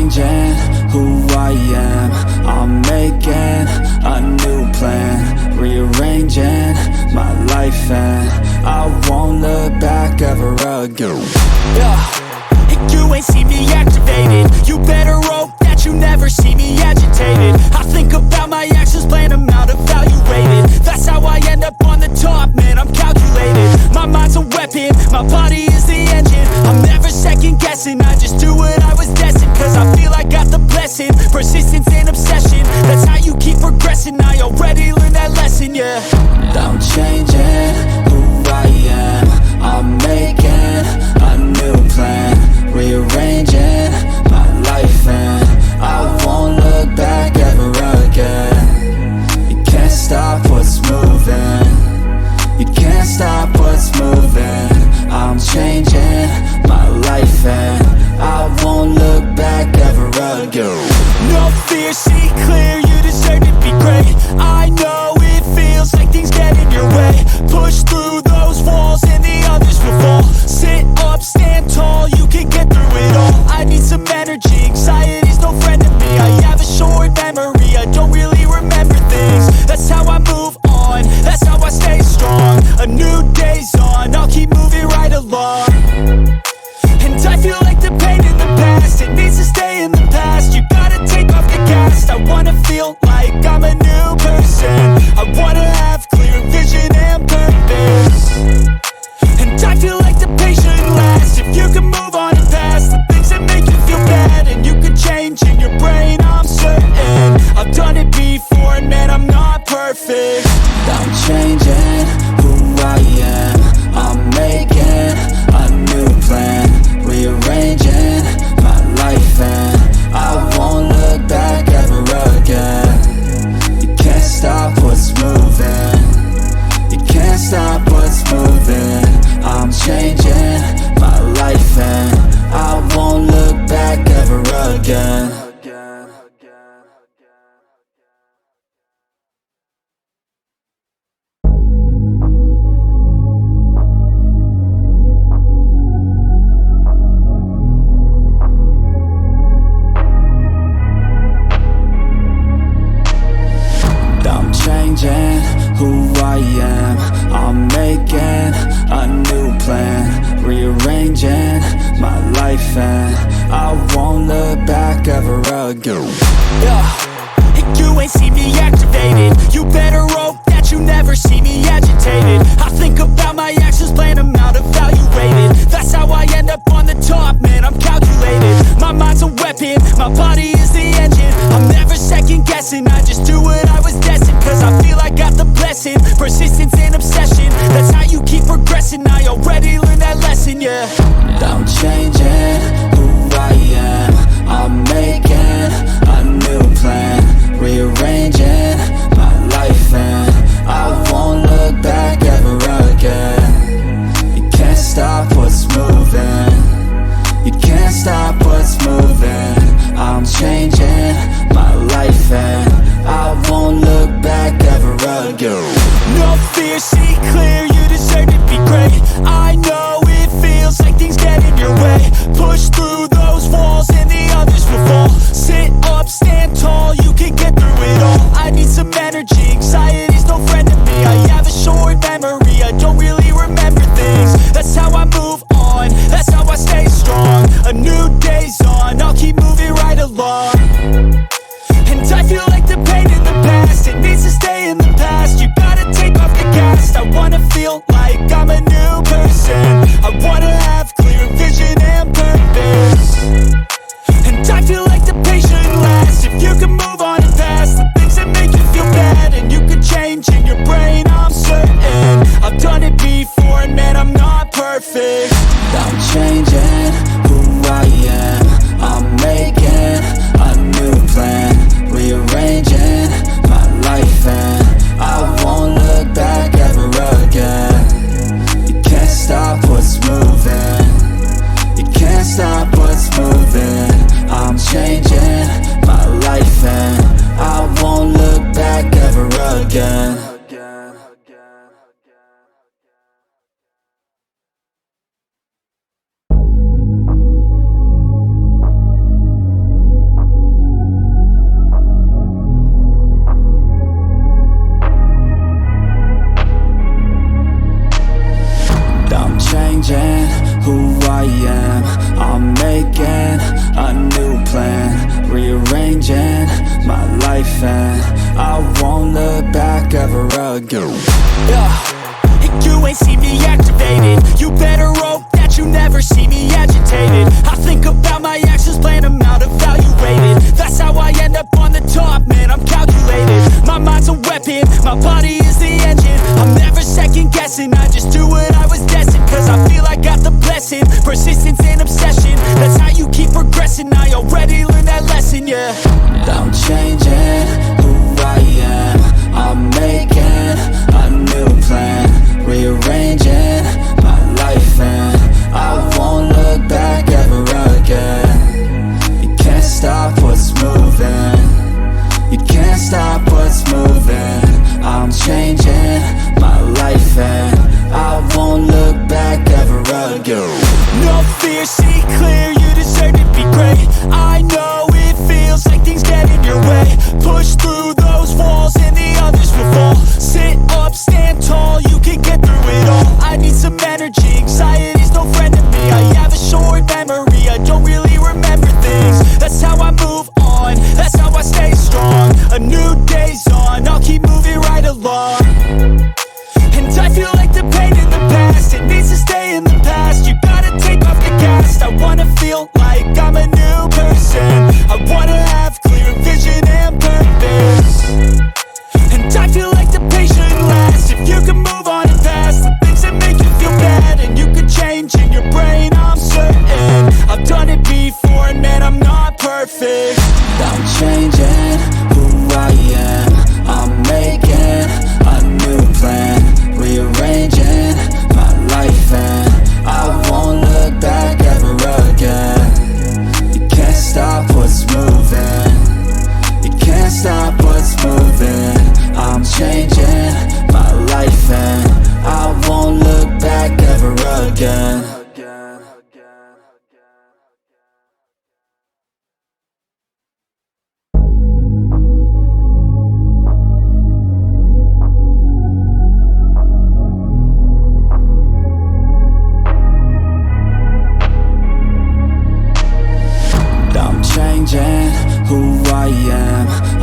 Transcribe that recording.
changing who I am. I'm making a new plan, rearranging my life, and I won't look back ever again. You ain't see me activated. You better hope that you never see me agitated. I think about my actions, plan them out, evaluated. That's how I end up on the top, man, I'm calculated. My mind's a weapon, my body is the engine. I'm never second guessing, I just do what I was destined. Cause I feel I got the blessing, persistence and obsession. That's how you keep progressing, I already learned that lesson, yeah. I'm changing who I am. I'm making a new plan, rearranging my life, and I won't look back ever again. You can't stop what's moving. You can't stop what's moving. I'm changing my life, and I won't look back ever again. No fear, see clear, you deserve to be great. I know it feels like things get in your way. Push through those walls and the others will fall. Sit up, stand tall, you can get through it all. I need some energy, anxiety's no friend to me. I have a short memory, I don't really remember things. That's how I move on, that's how I stay strong. A new day's on, I'll keep moving right along. And I feel like the pain in the past, it needs to stay in the past. You gotta take off the cast. I wanna feel like I'm a new person. I wanna have clear vision and purpose. And I feel like the pain shouldn't last. If you can move on and past the things that make you feel bad, and you can change in your brain, I'm certain. I've done it before, and man, I'm not perfect. I'm changing who I am. I'm making a new plan, rearranging my life, and I won't look back ever again. You can't stop what's moving. You can't stop what's moving. I'm changing my life, and I won't look back ever again. I'm changing who I am. I'm making a new plan, rearranging my life, and I won't look back ever again. You ain't see me activated. You better hope that you never see me agitated. I think about my actions, plan them out, evaluated. That's how I end up on the top, man, I'm calculated. My mind's a weapon, my body is the engine. I'm never second guessing, I just do what I was destined. Cause I feel I got the blessing, persistence and obsession. That's how you keep progressing, I already learned that lesson, yeah. I'm changing who I am. I'm making a new plan, rearranging my life, and I won't look back ever again. You can't stop what's moving. You can't stop what's moving. I'm changing my life, and I won't look back ever again. No fear, see clear, you deserve to be great. I know it feels like things get in your way. Push through those walls and the others will fall. Sit up, stand tall, you can get through it all. I need some energy, anxiety's no friend to me. I have a short memory, I don't really remember things. That's how I move on, that's how I stay strong. A new day's on, I'll keep moving right along. And I feel like the pain in the past, it needs to stay in the past. You gotta take off the cast. I wanna feel like I'm a new person. I wanna have clear vision and purpose. And I feel like the pain shouldn't last. If you can move on and past the things that make you feel bad, and you can change in your brain, I'm certain. I've done it before, and man, I'm not perfect. I'm changing who I am. I'm making a new plan, rearranging my life, and I won't look back ever again. You can't stop what's moving. You can't stop what's moving. I'm changing my life, and I won't look back ever again. ago. And you ain't see me activated. You better hope that you never see me agitated. I think about my actions, plan them out, evaluated. That's how I end up on the top, man, I'm calculated. My mind's a weapon, my body is the engine. I'm never second guessing, I just do what I was destined. Cause I feel I got the blessing, persistence and obsession. That's how you keep progressing, I already learned that lesson, yeah. I'm changing who I am. I'm making a new plan, rearranging my life, and I won't look back ever again. You can't stop what's moving, you can't stop what's moving. I'm changing my life and I won't look back ever again. No fear, see clear, you deserve to be great. I know it feels like things get in your way. Push through those walls and the others will fall. Sit up, stand tall, you can get through it all. I need some energy, anxiety's no friend to me. I have a short memory, I don't really remember things. That's how I move on, that's how I stay strong. A new day's on, I'll keep moving right along. And I feel like the pain in the past, it needs to stay in the past. You gotta take off the gas. I wanna feel like I'm a new person. I wanna have clear vision and purpose. And I feel like the pain shouldn't last. If you can move on and past the things that make you feel bad, and you could change in your brain, I'm certain. I've done it before and man, I'm not perfect. I'm changing who I am. I'm making a new plan, rearranging my life, and I won't look back ever again. You can't stop what's moving, you can't stop what's moving. I'm changing my life and I won't look back ever again. I'm changing who I am.